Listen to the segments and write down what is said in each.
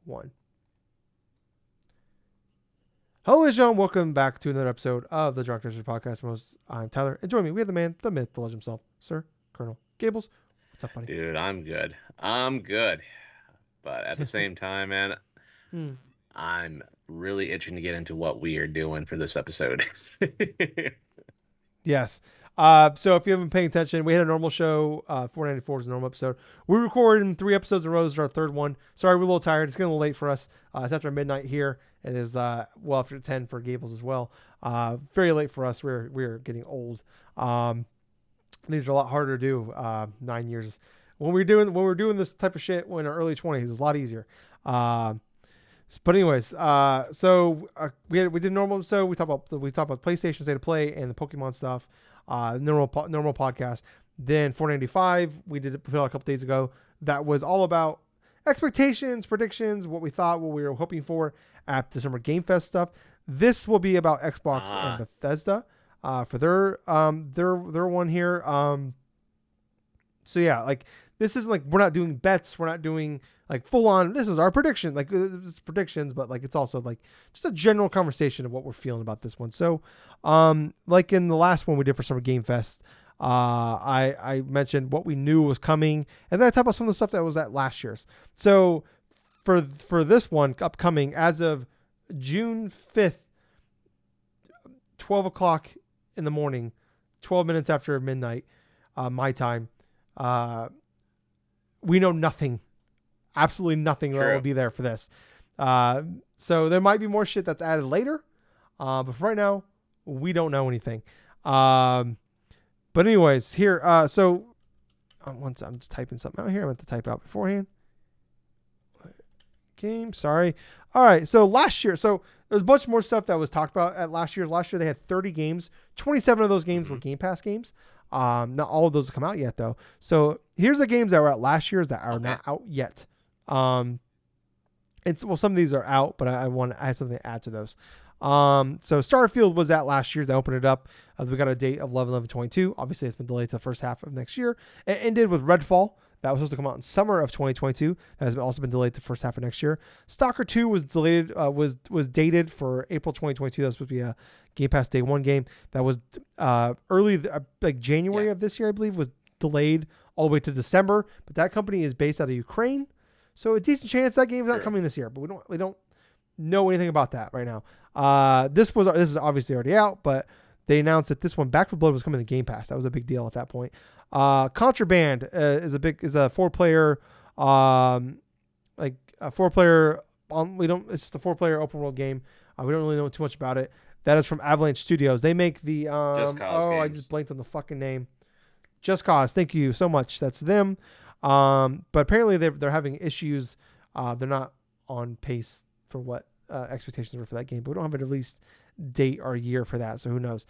1. Hello, John. Welcome back to another episode of the DrunkNerds podcast. I'm Tyler, and join me, we have the man, the myth, the legend himself, Sir Colonel Gables. What's up, buddy? Dude, I'm good. I'm good. But at the same time, man, Hmm. I'm really itching to get into what we are doing for this episode. Yes. So if you haven't been paying attention, we had a normal show. 494 is a normal episode. We recorded 3 episodes in a row. This is our third one. Sorry, we're a little tired. It's getting a little late for us. It's after midnight here. It is well after 10 for Gables as well. Very late for us. We're getting old. These are a lot harder to do. 9 years when we're doing this type of shit when in our early 20s, it's a lot easier. But anyways, we did normal episode. We talked about PlayStation State of Play and the Pokemon stuff. Normal podcast. Then 495 we put out a couple days ago. That was all about expectations, predictions, what we thought, what we were hoping for at the Summer Game Fest stuff. This will be about Xbox and Bethesda for their one here. So yeah, like this isn't like we're not doing bets. We're not doing like full on. This is our prediction. Like it's predictions, but like it's also like just a general conversation of what we're feeling about this one. So, like in the last one we did for Summer Game Fest, I mentioned what we knew was coming, and then I talked about some of the stuff that was at last year's. So for this one upcoming as of June 5th, 12 o'clock in the morning, 12 minutes after midnight, my time. We know nothing, absolutely nothing that will be there for this. So there might be more shit that's added later, but for right now, we don't know anything. But anyways, here, once I'm just typing something out here. I meant to type out beforehand. Game, sorry. All right, so last year, there's a bunch more stuff that was talked about at last year's. Last year they had 30 games. 27 of those games were Game Pass games. Not all of those have come out yet though. So here's the games that were at last year's that are not out yet. Some of these are out, but I had something to add to those. So Starfield was at last year's. They opened it up. We got a date of 11/11/22. Obviously, it's been delayed to the first half of next year. It ended with Redfall. That was supposed to come out in summer of 2022. That has also been delayed to the first half of next year. Stalker 2 was delayed. Was dated for April 2022. That was supposed to be a Game Pass Day 1 game. That was early, like January of this year, I believe, was delayed all the way to December. But that company is based out of Ukraine, so a decent chance that game's not coming this year. But we don't know anything about that right now. This is obviously already out, but they announced that this one, Back 4 Blood, was coming to Game Pass. That was a big deal at that point. Contraband is a 4-player, it's just a 4-player open world game. We don't really know too much about it. That is from Avalanche Studios. They make the Just Cause games. I just blanked on the fucking name. Just Cause. Thank you so much. That's them. But apparently they're having issues. They're not on pace for what expectations were for that game, but we don't have a release date or year for that, so who knows.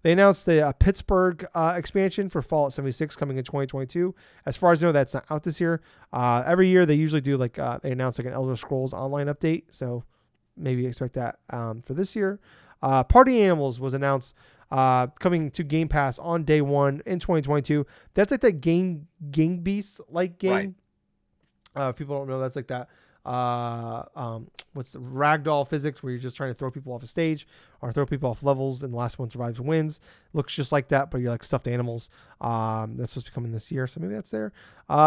They announced the Pittsburgh expansion for Fallout 76 coming in 2022. As far as I know, that's not out this year. Every year they usually do they announce like an Elder Scrolls Online update, so maybe expect that for this year. Party Animals was announced coming to Game Pass on day 1 in 2022. That's like that Gang Beasts like game. Right. If people don't know, that's like that. What's the ragdoll physics where you're just trying to throw people off a stage or throw people off levels and the last one survives and wins. Looks just like that, but you're like stuffed animals. That's supposed to be coming this year, so maybe that's there.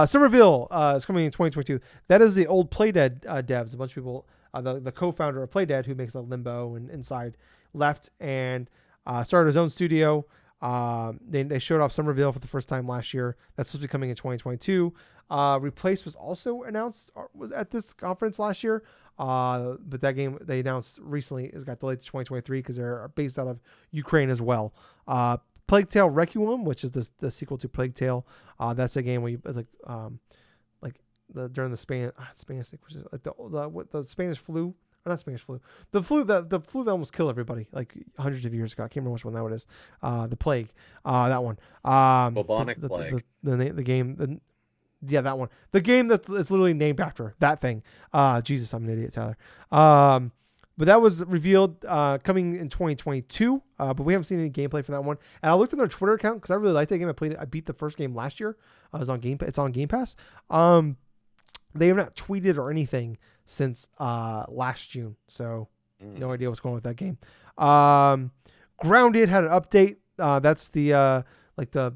Somerville is coming in 2022. That is the old Playdead devs. A bunch of people, the co-founder of Playdead, who makes the Limbo and Inside, left and started his own studio. They showed off Somerville for the first time last year. That's supposed to be coming in 2022. Replace was also announced was at this conference last year. But that game they announced recently has got delayed to 2023 because they're based out of Ukraine as well. Plague Tale Requiem, which is the sequel to Plague Tale. That's a game where you during the Spanish which is like the Spanish flu. Or not Spanish flu. The flu that almost killed everybody like hundreds of years ago. I can't remember which one that one is. The plague. That one. Bubonic plague. The game. That one. The game that's literally named after that thing. Jesus, I'm an idiot, Tyler. But that was revealed coming in 2022. But we haven't seen any gameplay for that one. And I looked at their Twitter account because I really liked that game. I beat the first game last year. It's on Game Pass. They have not tweeted or anything since last June, so no Mm. idea what's going on with that game. Um, Grounded had an update. That's the like the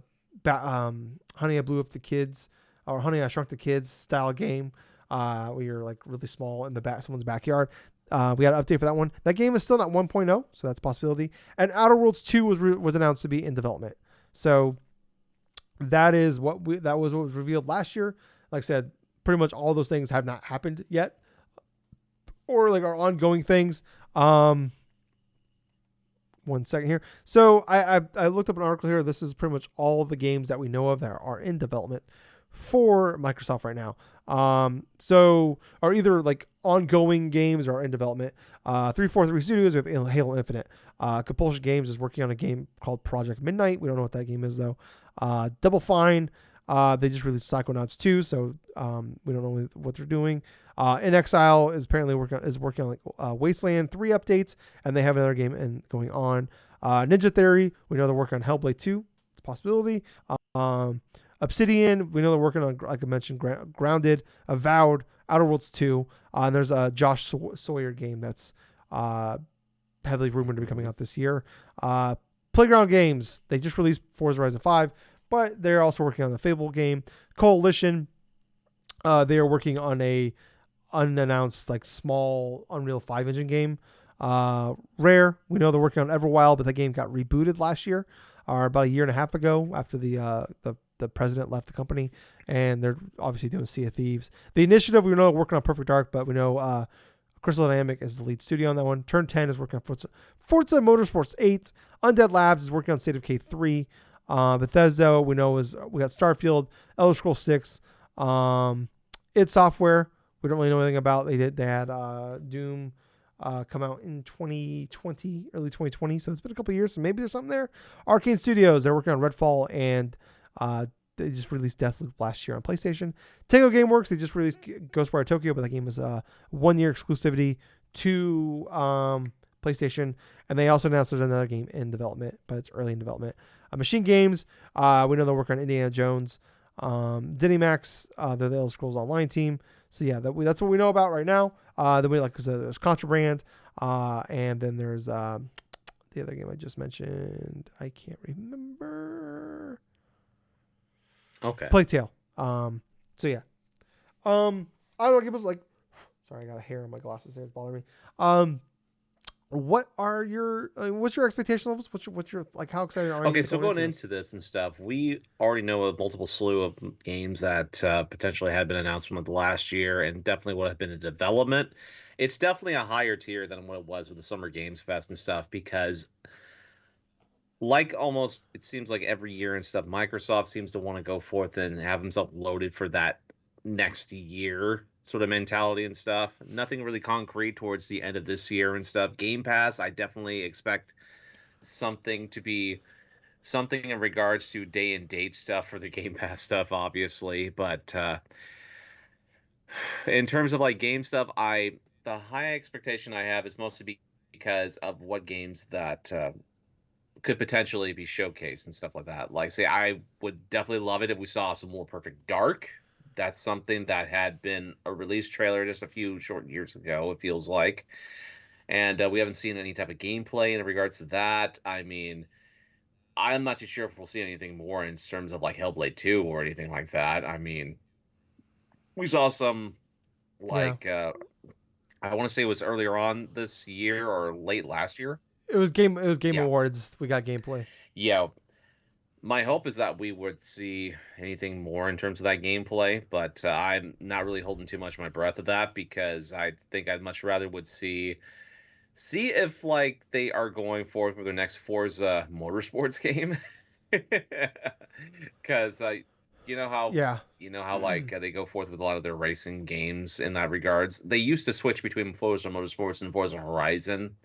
Honey I Blew Up the Kids or Honey I Shrunk the Kids style game, where you're like really small in the back someone's backyard. We had an update for that one. That game is still not 1.0, so that's a possibility. And Outer Worlds 2 was announced to be in development. So that was what was revealed last year. Like I said, pretty much all those things have not happened yet, or like are ongoing things. Um, One second here. So I looked up an article here. This is pretty much all the games that we know of that are in development for Microsoft right now. So are either like ongoing games or in development. 343 Studios, we have Halo Infinite. Compulsion Games is working on a game called Project Midnight. We don't know what that game is though. Double Fine, they just released Psychonauts 2, so we don't know what they're doing. In Exile is apparently working on like Wasteland 3 updates, and they have another game going on. Ninja Theory, we know they're working on Hellblade 2. It's a possibility. Um, Obsidian, we know they're working on, like I mentioned, Grounded, Avowed, Outer Worlds 2, and there's a Josh Sawyer game that's heavily rumored to be coming out this year. Playground Games, they just released Forza Horizon 5, but they're also working on the Fable game. Coalition, they are working on a unannounced like small Unreal 5 engine game. Rare, we know they're working on Everwild, but that game got rebooted last year or about a year and a half ago after the president left the company, and they're obviously doing Sea of Thieves. The Initiative, we know they're working on Perfect Dark, but we know Crystal Dynamic is the lead studio on that one. Turn 10 is working on Forza Motorsports 8. Undead Labs is working on State of K 3. Bethesda, we know we got Starfield, Elder Scrolls 6. Id Software, we don't really know anything about. They had Doom come out in 2020, early 2020, so it's been a couple years, so maybe there's something there. Arcane Studios, they're working on Redfall, and they just released Deathloop last year on PlayStation. Tango Gameworks, they just released Ghostwire Tokyo, but that game is a 1-year exclusivity to PlayStation, and they also announced there's another game in development, but it's early in development. Machine Games, we know they're working on Indiana Jones. Max, they're the Elder Scrolls Online team. So yeah, that's what we know about right now. Then we there's Contraband, and then there's the other game I just mentioned. I can't remember. Okay. Plague Tale. So yeah. I don't know. Give us like. Sorry, I got a hair on my glasses there. It's bothering me. What's your expectation levels? What's your like? How excited are you Okay, to so going going into this? into this and stuff, we already know a multiple slew of games that potentially had been announced from the last year and definitely would have been in development. It's definitely a higher tier than what it was with the Summer Games Fest and stuff because, like almost, it seems like every year and stuff, Microsoft seems to want to go forth and have himself loaded for that next year sort of mentality and stuff. Nothing really concrete towards the end of this year and stuff. Game Pass, I definitely expect something to be something in regards to day and date stuff for the Game Pass stuff, obviously. But in terms of like game stuff, the high expectation I have is mostly because of what games that could potentially be showcased and stuff like that. Like, say, I would definitely love it if we saw some more Perfect Dark. That's something that had been a release trailer just a few short years ago, it feels like. And we haven't seen any type of gameplay in regards to that. I mean, I'm not too sure if we'll see anything more in terms of like Hellblade 2 or anything like that. I mean, we saw some Yeah, like I want to say it was earlier on this year or late last year. it was Game Yeah. Awards. We got gameplay. Yeah. My hope is that we would see anything more in terms of that gameplay, but I'm not really holding too much of my breath of that because I think I'd much rather would see if like they are going forward with their next Forza Motorsports game. Because you know how Yeah. like they go forth with a lot of their racing games in that regards. They used to switch between Forza Motorsports and Forza Horizon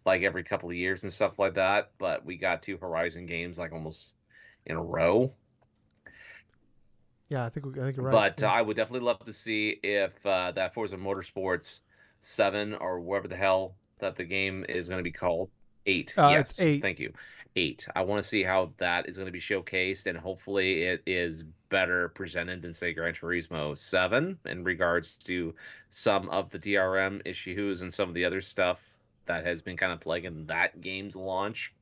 like every couple of years and stuff like that. But we got 2 Horizon games like almost in a row. Yeah, I think you're right. But Yeah. I would definitely love to see if that Forza Motorsports 7 or whatever the hell that the game is going to be called. 8, It's yes, 8. thank you. 8. I want to see how that is going to be showcased, and hopefully it is better presented than, say, Gran Turismo 7 in regards to some of the DRM issues and some of the other stuff that has been kind of plaguing that game's launch.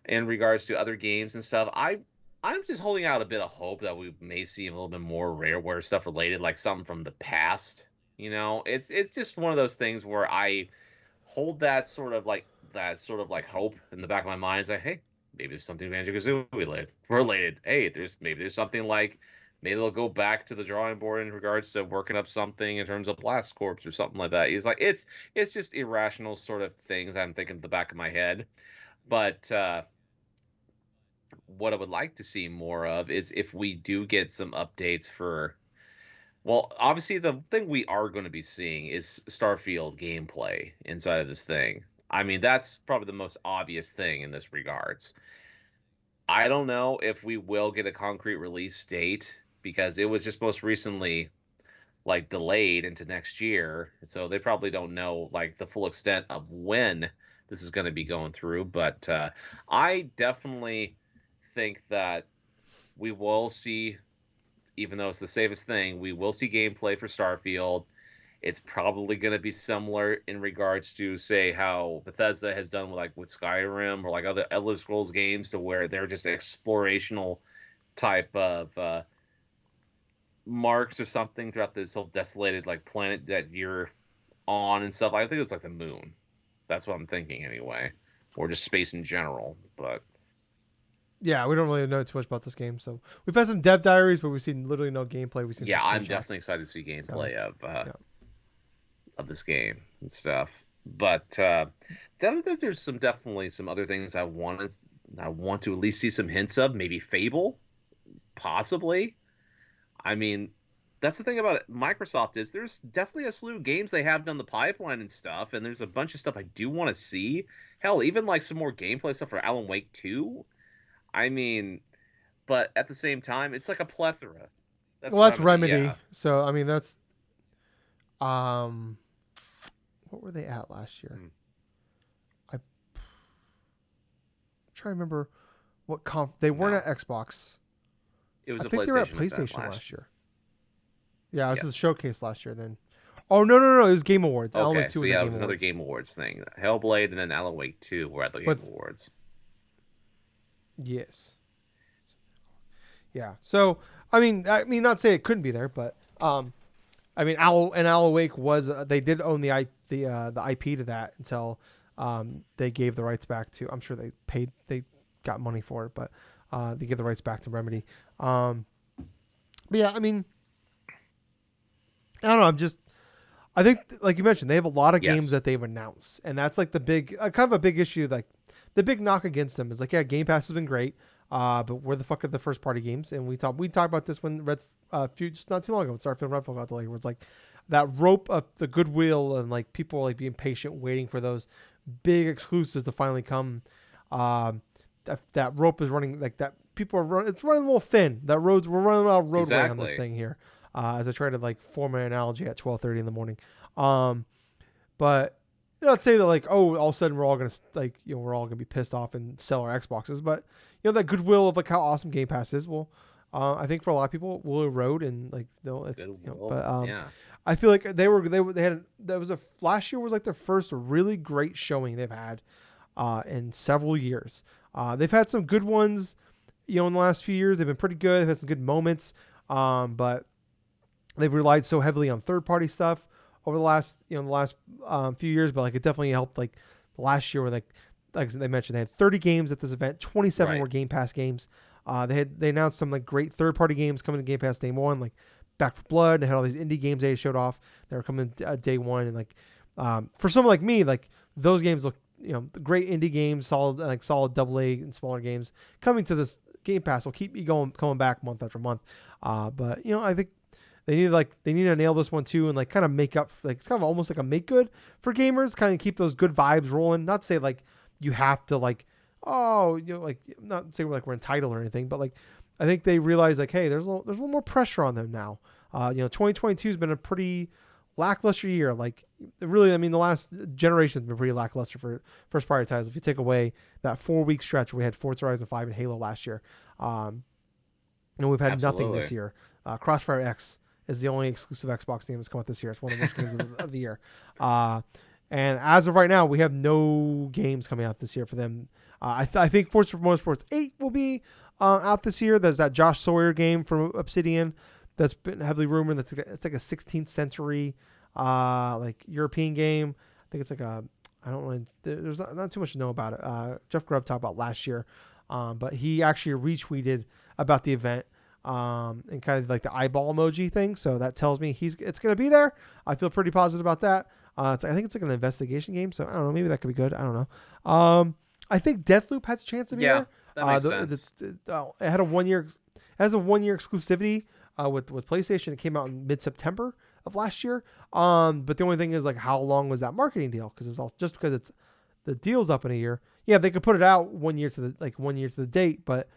In regards to other games and stuff, I'm just holding out a bit of hope that we may see a little bit more rareware stuff related, like something from the past. It's just one of those things where I hold that sort of like hope in the back of my mind. It's like, hey, maybe there's something Banjo-Kazooie related. Hey, there's something like maybe they'll go back to the drawing board in regards to working up something in terms of Blast Corps or something like that. It's just irrational sort of things I'm thinking in the back of my head. But what I would like to see more of is if we do get some updates for. Well, obviously, the thing we are going to be seeing is Starfield gameplay inside of this thing. I mean, that's probably the most obvious thing in this regards. I don't know if we will get a concrete release date because it was just most recently like delayed into next year, so they probably don't know like the full extent of when this is going to be going through. But I definitely think that we will see, even though it's the safest thing, we will see gameplay for Starfield. It's probably going to be similar in regards to, say, how Bethesda has done with Skyrim or like other Elder Scrolls games, to where they're just explorational type of marks or something throughout this whole desolated like planet that you're on and stuff. I think it's like the moon. That's what I'm thinking anyway, or just space in general. But Yeah, we don't really know too much about this game. So we've had some dev diaries, but we've seen literally no gameplay. We've seen some yeah, I'm screenshots. definitely excited to see So gameplay yeah, of this game and stuff. But there's definitely some other things I want to at least see some hints of. Maybe Fable, possibly. I mean, that's the thing about Microsoft is there's definitely a slew of games they have down the pipeline and stuff, and there's a bunch of stuff I do want to see. Hell, even like some more gameplay stuff for Alan Wake 2. I mean, but at the same time, it's like a plethora. That's well, that's Remedy, Remedy. yeah. So I mean, that's um, what were they at last year? Hmm. I'm trying to remember what comp they weren't No, at Xbox. it I was a think they were at PlayStation event PlayStation last. last year. Yeah, it was a Yes. showcase last year. Then, oh no, it was Game Awards. Alan Wake Okay, Two so was at yeah, it Game was another Awards Game Awards thing. Hellblade and then Alan Wake 2 were at the Game with Awards. yes, yeah. So I mean, not say it couldn't be there, but I mean, Alan Wake was they did own the IP to that until they gave the rights back to. I'm sure they got money for it, but they gave the rights back to Remedy. But yeah, I mean, I don't know. I think like you mentioned, they have a lot of games Yes. that they've announced, and that's like the big kind of a big issue. Like the big knock against them is like, yeah, Game Pass has been great, but where the fuck are the first party games? And we talked about this when few just not too long ago when Starfield Redfall got delayed, where it's like that rope of the goodwill and like people like being patient, waiting for those big exclusives to finally come. Um, that rope is running like that. People are running. It's running a little thin. We're running out of roadway on this Exactly. thing here. As I try to like form an analogy at 12:30 in the morning. Um, but not say that like, oh, all of a sudden we're all gonna like, we're all gonna be pissed off and sell our Xboxes, but that goodwill of like how awesome Game Pass is will, I think for a lot of people will erode and like it's Goodwill. but Yeah. I feel like they had that was a last year was like their first really great showing they've had in several years. They've had some good ones, in the last few years. They've been pretty good. They've had some good moments, but they've relied so heavily on third party stuff over the last few years. But like it definitely helped like last year where like they mentioned they had 30 games at this event. 27 Right. were Game Pass games. They announced some like great third party games coming to Game Pass day one, like Back for Blood. They had all these indie games they showed off. They were coming day one, and like for someone like me, like those games look great indie games, solid double A and smaller games coming to this Game Pass will keep me coming back month after month. But I think they need to nail this one too and like kind of make up like it's kind of almost like a make good for gamers, kind of keep those good vibes rolling. Not say like you have to like like not say like we're entitled or anything, but like I think they realize like hey there's a little more pressure on them now. 2022 has been a pretty lackluster year. Like really, I mean, the last generation's been pretty lackluster for first party titles. If you take away that 4 week stretch where we had Forza Horizon 5 and Halo last year, and we've had nothing this Absolutely. year. Crossfire X is the only exclusive Xbox game that's come out this year. It's one of the worst games of the year. Uh, and as of right now, we have no games coming out this year for them. I think Forza Motorsports 8 will be out this year. There's that Josh Sawyer game from Obsidian that's been heavily rumored. It's like a 16th century like European game. I think it's like a I don't really there's not too much to know about it. Jeff Grubb talked about last year, but he actually retweeted about the event and kind of like the eyeball emoji thing. So that tells me it's going to be there. I feel pretty positive about that. I think it's like an investigation game, so I don't know. Maybe that could be good. I don't know. I think Deathloop has a chance to be Yeah, there. that makes sense. It had a 1 year, has a 1 year exclusivity with PlayStation. It came out in mid September of last year. But the only thing is like how long was that marketing deal? Because it's all just because it's the deal's up in a year. Yeah, they could put it out 1 year to the 1 year to the date, but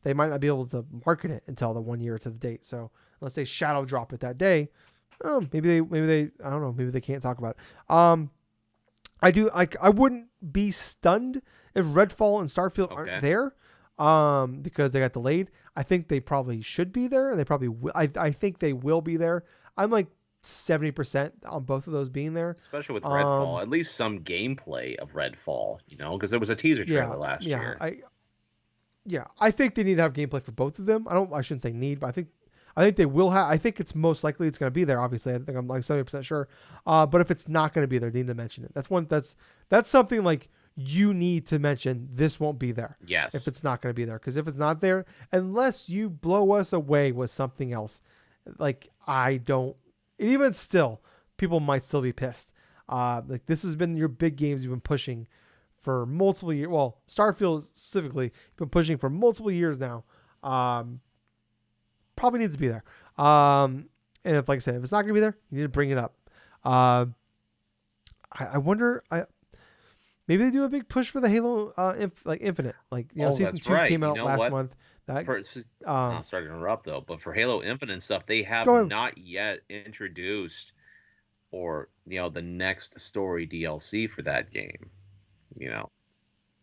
they might not be able to market it until the 1 year to the date. So unless they shadow drop it that day, maybe they I don't know, maybe they can't talk about it. I wouldn't be stunned if Redfall and Starfield aren't Okay. there, because they got delayed. I think they probably should be there, and they probably I think they will be there. I'm like 70% on both of those being there. Especially with Redfall, Um, at least some gameplay of Redfall, because there was a teaser yeah, trailer last yeah, year. I think they need to have gameplay for both of them. I shouldn't say need, but I think they will have. I think it's most likely it's going to be there. Obviously, I think I'm like 70% sure. But if it's not going to be there, they need to mention it. That's something like you need to mention. This won't be there if Yes. it's not going to be there. Because if it's not there, unless you blow us away with something else, like I don't. And even still, people might still be pissed. Like this has been your big games you've been pushing for multiple years. Well, Starfield specifically, you've been pushing for multiple years now. Um, Probably needs to be there. And if, like I said, if it's not gonna be there, you need to bring it up. Uh, I wonder. Maybe they do a big push for the Halo, Infinite. Like Oh, season that's two right. came You out know last what? month. That For um, sorry to interrupt though, but for Halo Infinite stuff, they have go ahead. not yet introduced or the next story DLC for that game. You know.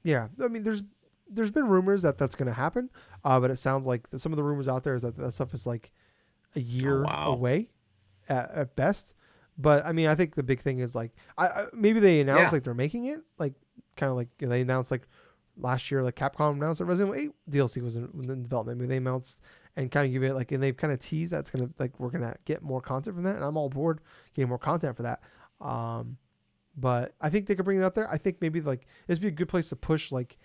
Yeah, I mean, there's been rumors that that's gonna happen, but it sounds like some of the rumors out there is that that stuff is like a Oh year wow. away at best. But I mean, I think the big thing is like, maybe they announced Yeah. like they're making it, like kind of like they announced like last year, like Capcom announced that Resident Evil 8 DLC was in development. Maybe they announced and kind of give it like, and they've kind of teased that's gonna like we're gonna get more content from that, and I'm all aboard getting more content for that. Um, but I think they could bring it out there. I think maybe like this would be a good place to push like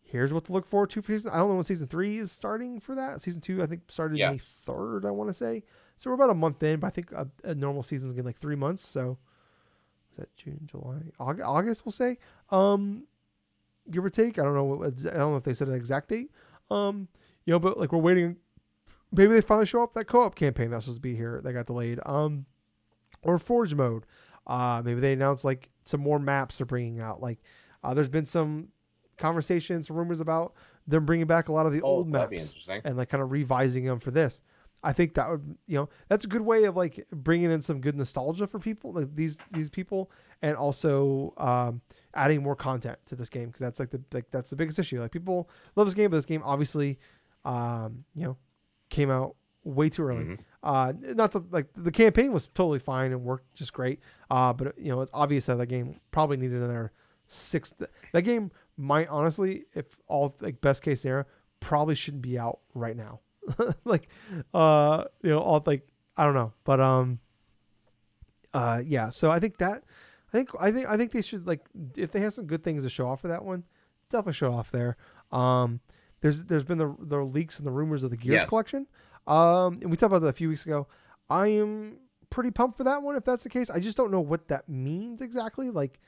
here's what to look forward to for season. I don't know when season 3 is starting for that. Season 2 I think started May Yes. 3rd. I want to say. So we're about a month in, but I think a normal season is getting like 3 months. So is that June, July, August? We'll say, give or take. I don't know. I don't know if they said an exact date. Um, but like we're waiting. Maybe they finally show up that co-op campaign that's supposed to be here. That got delayed. Or Forge mode. Maybe they announced like some more maps they're bringing out. Like, there's been some conversations, rumors about them bringing back a lot of the Oh, old that'd be maps interesting. and like kind of revising them for this. I think that would, that's a good way of like bringing in some good nostalgia for people, like these people, and also adding more content to this game because that's the biggest issue. Like people love this game, but this game obviously, um, you know, came out way too early. Hmm. Not to, like the campaign was totally fine and worked just great. But it's obvious that game probably needed another six. That game might honestly, if all like best case scenario, probably shouldn't be out right now. Like, all like I don't know, but yeah. So I think that, I think they should like if they have some good things to show off for that one, definitely show off there. Um, there's been the leaks and the rumors of the Gears Yes. collection. And we talked about that a few weeks ago. I am pretty pumped for that one if that's the case. I just don't know what that means exactly. Like,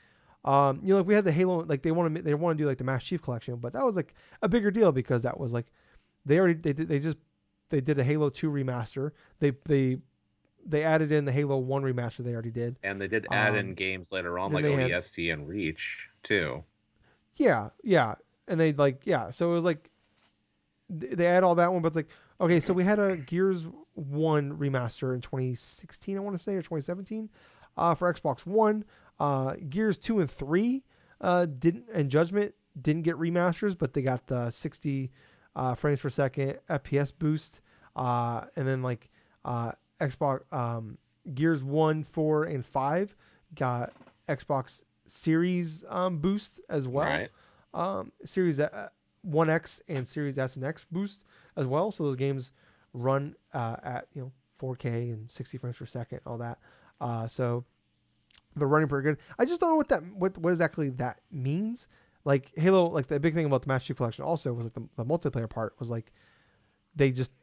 like we had the Halo, like they want to do like the Master Chief collection, but that was like a bigger deal because that was like they did a Halo 2 remaster. They added in the Halo 1 remaster they already did. And they did add in Um, games later on, then like they had ODST and Reach too. yeah, and so it was like they add all that one, but it's like okay, so we had a Gears. One remaster in 2016, I want to say, or 2017, for Xbox One. Gears 2 and 3 didn't, and Judgment didn't get remasters, but they got the 60 frames per second FPS boost. And then like Xbox Gears 1, 4, and 5 got Xbox Series boost as well. Right. Series 1X and Series S and X boost as well. So those games run at 4K and 60 frames per second, all that. So they're running pretty good. I just don't know what exactly that means. Like Halo, like the big thing about the Master Chief Collection also was like the multiplayer part was like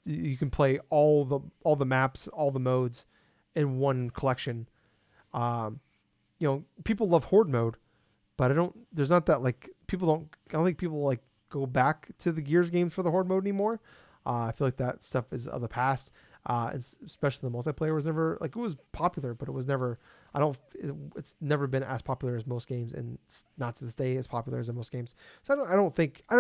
you can play all the maps, all the modes in one collection. Um, people love Horde mode, but I don't. There's not that like people don't. I don't think people like go back to the Gears games for the Horde mode anymore. I feel like that stuff is of the past. Especially the multiplayer was never like it was popular, but it was never. It's never been as popular as most games, and it's not to this day as popular as in most games. So I don't think. I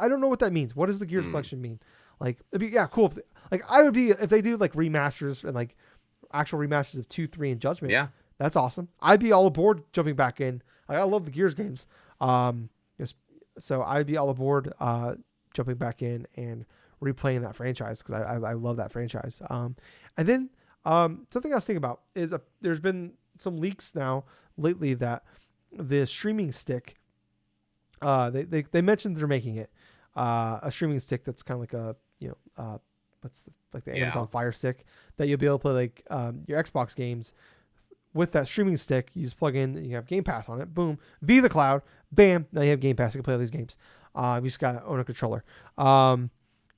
don't know what that means. What does the Gears Hmm. collection mean? Like it'd be cool if like I would be if they do like remasters and like actual remasters of 2, 3, and Judgment. Yeah. That's awesome. I'd be all aboard jumping back in. Like, I love the Gears games. Um, so I'd be all aboard jumping back in and replaying that franchise because I love that franchise. And then something I was thinking about is there's been some leaks now lately that the streaming stick, they mentioned they're making it a streaming stick that's kind of like a like the Yeah. Amazon Fire Stick that you'll be able to play like your Xbox games with that streaming stick. You just plug in, you have Game Pass on it. Boom, via the cloud. Bam, now you have Game Pass. You can play all these games. You just got to own a controller.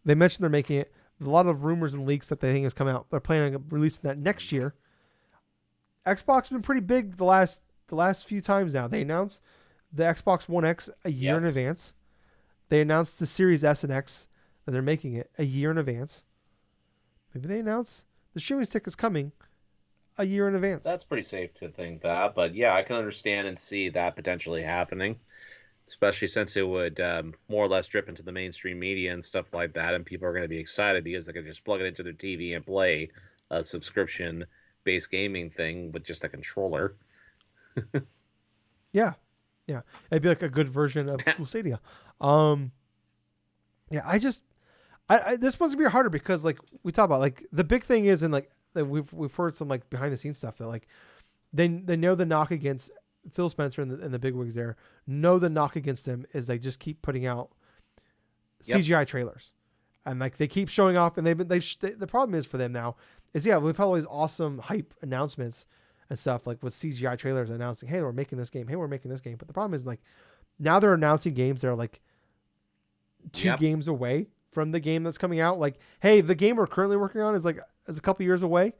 They mentioned they're making it. There's a lot of rumors and leaks that they think has come out. They're planning on releasing that next year. Xbox has been pretty big the last few times now. They announced the Xbox One X a year in Yes. advance. They announced the Series S and X that they're making it a year in advance. Maybe they announce the streaming stick is coming a year in advance. That's pretty safe to think that, but yeah, I can understand and see that potentially happening, especially since it would more or less drip into the mainstream media and stuff like that, and people are going to be excited because they can just plug it into their TV and play a subscription-based gaming thing with just a controller. Yeah, yeah, it'd be like a good version of Google Stadia. Um, yeah, this one's gonna be harder because like we talk about like the big thing is and like that we've heard some like behind the scenes stuff that like they know the knock against Phil Spencer and the big wigs there know the knock against him is they just keep putting out Yep. CGI trailers and like they keep showing off and the problem is for them now is we've had all these awesome hype announcements and stuff like with CGI trailers announcing hey we're making this game, but the problem is like now they're announcing games that are like two Yep. games away from the game that's coming out. Like, hey, the game we're currently working on is a couple years away,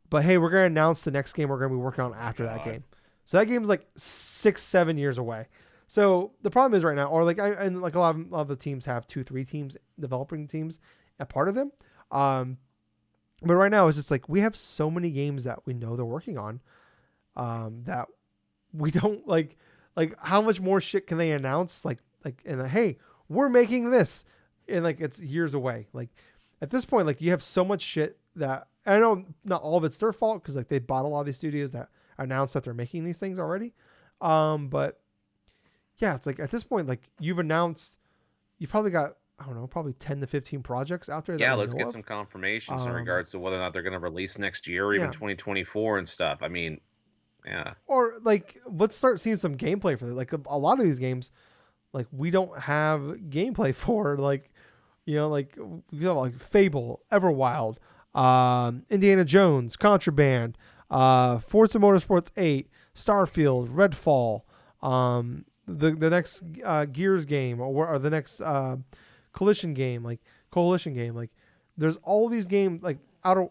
but hey, we're gonna announce the next game we're gonna be working on Oh my after that God. game. So that game's like 6, 7 years away. So the problem is right now, or like and like a lot of the teams have 2, 3 teams developing teams a part of them. Um, but right now it's just like we have so many games that we know they're working on that we don't like how much more shit can they announce and hey we're making this and like it's years away like at this point like you have so much shit that I know not all of it's their fault because like they bought a lot of these studios that announced that they're making these things already but yeah it's like at this point like you probably got I don't know probably 10 to 15 projects out there that Yeah, we let's know get of some confirmations in um regards to whether or not they're going to release next year or even yeah 2024 and stuff. I mean, yeah. or like let's start seeing some gameplay for it like a lot of these games like we don't have gameplay for like like we have like Fable, Everwild, Indiana Jones, Contraband, Forza Motorsports 8, Starfield, Redfall, the next Gears game or the next Coalition game like there's all these games like out of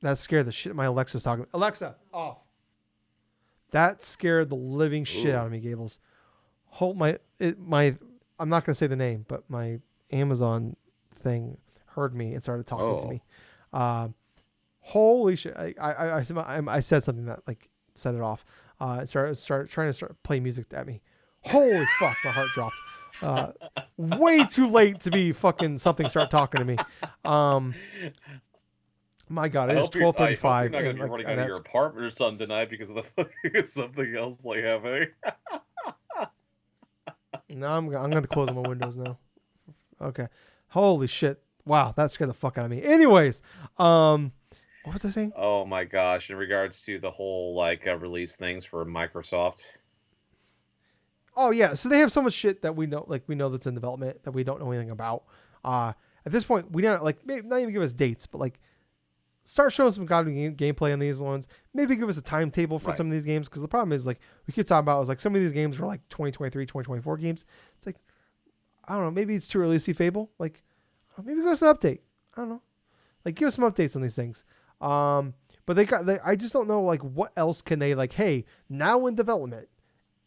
that scared the shit my Alexa's talking Alexa off that scared the living shit out Ooh. of me Gables hold my I'm not gonna say the name, but my Amazon thing heard me and started talking to Oh. me. Uh, holy shit! I said something that like set it off. It started trying to start play music at me. Holy fuck! My heart dropped. Uh, way too late to be fucking something. Start talking to me. Um, my God, it is I hope you're 12:35, not gonna and be like running out of your that's apartment or something tonight because of the fucking something else like happening. now I'm gonna close my windows now. Okay, holy shit! Wow, that scared the fuck out of me. Anyways, um, what was I saying? Oh my gosh! In regards to the whole like release things for Microsoft, Oh yeah, so they have so much shit that we know that's in development that we don't know anything about. Uh, at this point, we don't like maybe not even give us dates, but like start showing some goddamn gameplay on these ones. Maybe give us a timetable for right? some of these games because the problem is like we keep talking about is like some of these games were like 2023, 2024 games. It's like I don't know, maybe it's too early to see Fable. Like maybe give us an update. I don't know, like give us some updates on these things. Um, but I just don't know like what else can they like. Hey, now in development.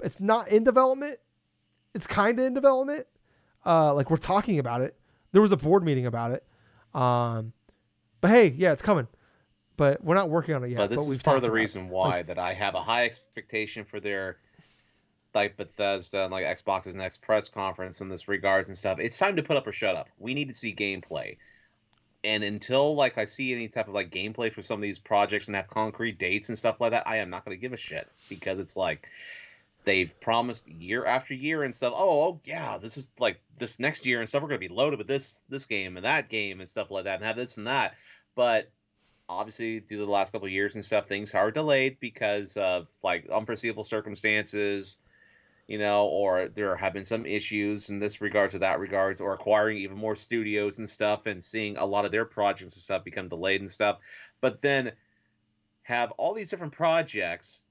It's not in development. It's kind of in development. Like we're talking about it. There was a board meeting about it. Um, but hey, yeah, it's coming. But we're not working on it But yet. But this is we've part of talked the about it. reason Like, why that I have a high expectation for their like Bethesda and like Xbox's next press conference in this regards and stuff. It's time to put up or shut up. We need to see gameplay. And until like I see any type of like gameplay for some of these projects and have concrete dates and stuff like that, I am not going to give a shit because it's like they've promised year after year and stuff. Oh yeah, this is like this next year and stuff. We're going to be loaded with this game and that game and stuff like that, and have this and that. But obviously, due to the last couple of years and stuff, things are delayed because of like unforeseeable circumstances, or there have been some issues in this regards or that regards, or acquiring even more studios and stuff, and seeing a lot of their projects and stuff become delayed and stuff. But then have all these different projects,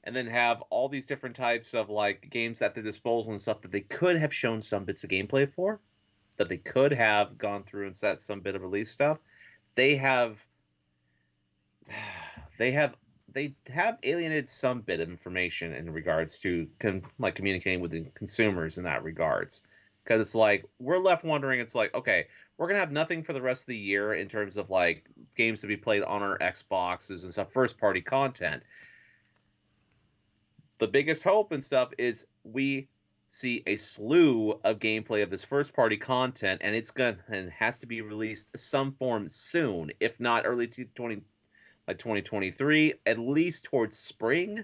and then have all these different types of like games at their disposal and stuff that they could have shown some bits of gameplay for, that they could have gone through and set some bit of release stuff. They have they have they have alienated some bit of information in regards to like communicating with the consumers in that regards, because it's like we're left wondering, it's like, okay, we're gonna have nothing for the rest of the year in terms of like games to be played on our Xboxes and stuff, first party content. The biggest hope and stuff is we see a slew of gameplay of this first party content, and it's gonna and has to be released some form soon, if not early 2023, at least towards spring,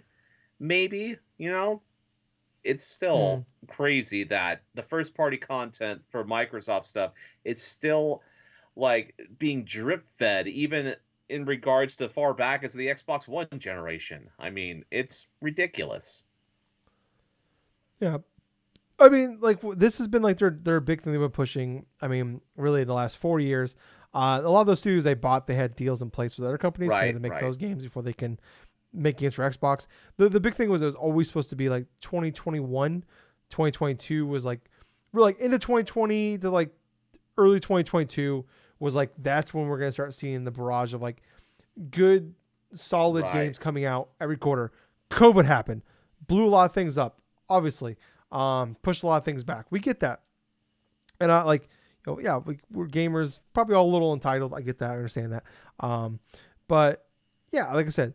maybe. It's hmm, still crazy that the first party content for Microsoft stuff is still like being drip fed, even in regards to far back as the Xbox One generation. I mean, it's ridiculous. yeah. I mean, like this has been like their big thing they've been pushing. I mean, really the last 4 years. A lot of those studios they bought, they had deals in place with other companies, so they had Right, to make right, those games before they can make games for Xbox. The big thing was it was always supposed to be like 2021, 2022 was like we're like into 2020 to like early 2022 was like that's when we're gonna start seeing the barrage of like good solid right. games coming out every quarter. COVID happened, blew a lot of things up, obviously, pushed a lot of things back. We get that, and I like, yeah, we're gamers, probably all a little entitled. I get that, I understand that, um, but yeah, like I said,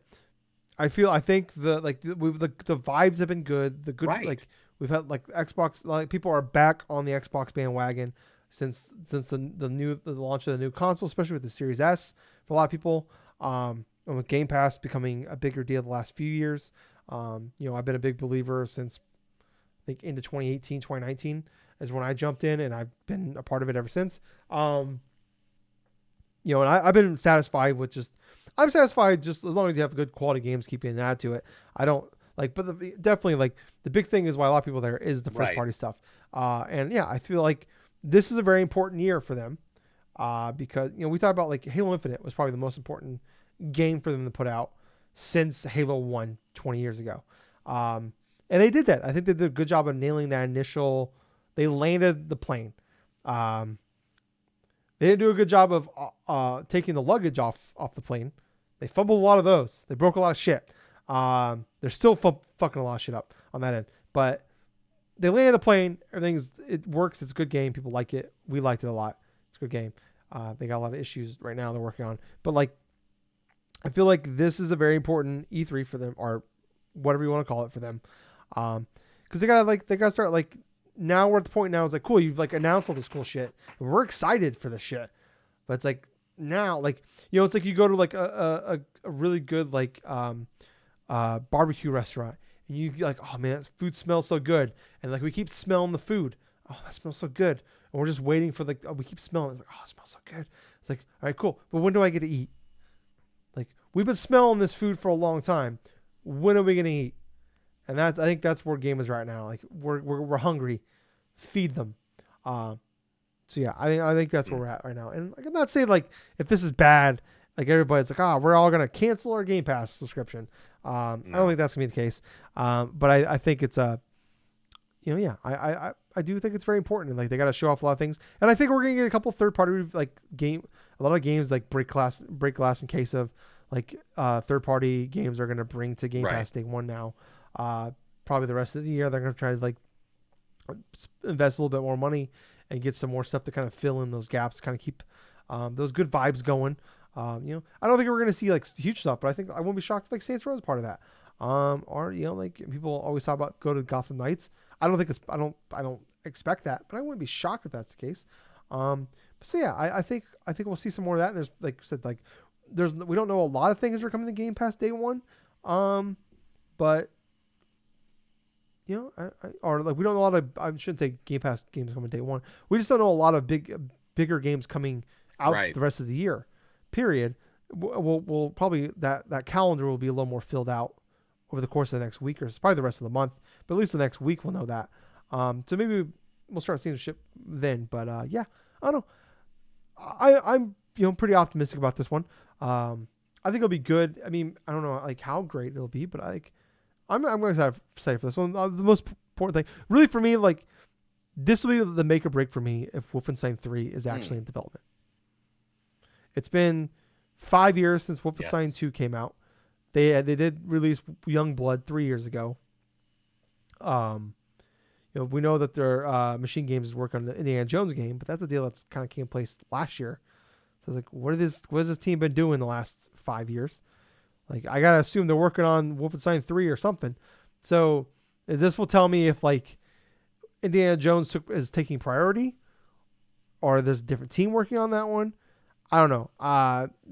I think the vibes have been good. The good Right. like we've had like Xbox like people are back on the Xbox bandwagon since the launch of the new console, especially with the Series S for a lot of people. And with Game Pass becoming a bigger deal the last few years. I've been a big believer since I think into 2018, 2019 is when I jumped in, and I've been a part of it ever since. Um, and I've been satisfied with just I'm satisfied just as long as you have good quality games, keeping an add to it. I don't like, but definitely like the big thing is why a lot of people there is the first Right. party stuff. And yeah, I feel like this is a very important year for them. Because we talked about like Halo Infinite was probably the most important game for them to put out since Halo 1 20 years ago. Um, and they did that. I think they did a good job of nailing that initial. They landed the plane. Um, they didn't do a good job of taking the luggage off the plane. They fumbled a lot of those. They broke a lot of shit. They're still fucking a lot of shit up on that end. But they landed the plane. It works. It's a good game. People like it. We liked it a lot. It's a good game. They got a lot of issues right now they're working on. But like, I feel like this is a very important E3 for them, or whatever you want to call it for them. Because they gotta start like now we're at the point now. It's like cool. You've like announced all this cool shit. And we're excited for the shit. But it's like now, like it's like you go to like a really good like barbecue restaurant, and you like, oh man, that food smells so good, and like we keep smelling the food. Oh, that smells so good, and we're just waiting for like, oh, we keep smelling. It's like, oh, it smells so good. It's like, all right, cool, but when do I get to eat? Like we've been smelling this food for a long time. When are we gonna eat? And I think that's where game is right now. Like we're hungry. Feed them. Uh, so yeah, I think that's where we're at right now. And like I'm not saying like if this is bad, like everybody's like, we're all gonna cancel our Game Pass subscription. I don't think that's gonna be the case. But I think it's yeah, I do think it's very important. And like they got to show off a lot of things. And I think we're gonna get a couple third party like a lot of games like break glass in case of like third party games are gonna bring to Game Pass day one now. Probably the rest of the year they're gonna try to like invest a little bit more money and get some more stuff to kind of fill in those gaps, kind of keep those good vibes going. I don't think we're going to see like huge stuff, but I think I won't be shocked if like Saints Row is part of that. Or like people always talk about go to Gotham Knights. I don't think it's I don't expect that, but I wouldn't be shocked if that's the case. So yeah, I think we'll see some more of that. And there's like I said, like we don't know a lot of things that are coming to Game Pass day one. But or like we don't know a lot of. I shouldn't say Game Pass games coming day one. We just don't know a lot of bigger games coming out the rest of the year. Period. We'll probably that calendar will be a little more filled out over the course of the next week or probably the rest of the month. But at least the next week we'll know that. So maybe we'll start seeing the ship then. But yeah, I don't know. I'm pretty optimistic about this one. I think it'll be good. I mean, I don't know like how great it'll be, but I'm going to say for this one, the most important thing, really for me, like this will be the make or break for me if Wolfenstein 3 is actually in development. It's been 5 years since Wolfenstein 2 came out. They did release Youngblood 3 years ago. We know that their Machine Games is working on the Indiana Jones game, but that's a deal that's kind of came in place last year. So it's like, what has this team been doing the last 5 years? Like, I gotta assume they're working on Wolfenstein 3 or something. So this will tell me if like Indiana Jones is taking priority, or there's a different team working on that one. I don't know.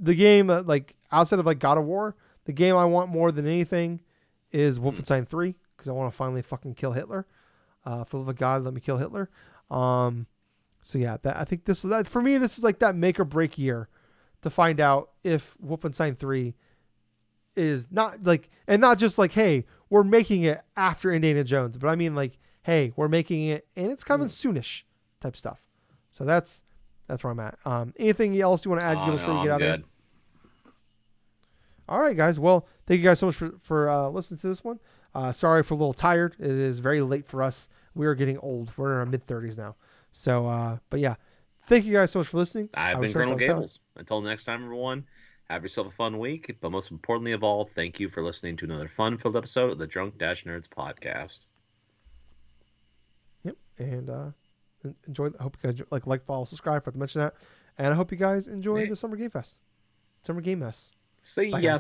The game like outside of like God of War, the game I want more than anything is Wolfenstein 3 because I want to finally fucking kill Hitler. For the love of God, let me kill Hitler. So yeah, I think for me this is like that make or break year to find out if Wolfenstein 3 is not like, and not just like, hey, we're making it after Indiana Jones, but I mean like, hey, we're making it and it's coming soonish type stuff. So that's where I'm at. Anything else you want to add, Gil, before we get out of here? All right, guys. Well, thank you guys so much for listening to this one. Sorry for a little tired. It is very late for us. We are getting old. We're in our mid-30s now. So, but yeah, thank you guys so much for listening. I've been Colonel Gables. Until next time, everyone. Have yourself a fun week, but most importantly of all, thank you for listening to another fun-filled episode of the Drunk-Nerds podcast. Yep, and enjoy. I hope you guys like, follow, subscribe. I forgot to mention that, and I hope you guys enjoy the Summer Game Fest, Summer Game Mess. See ya.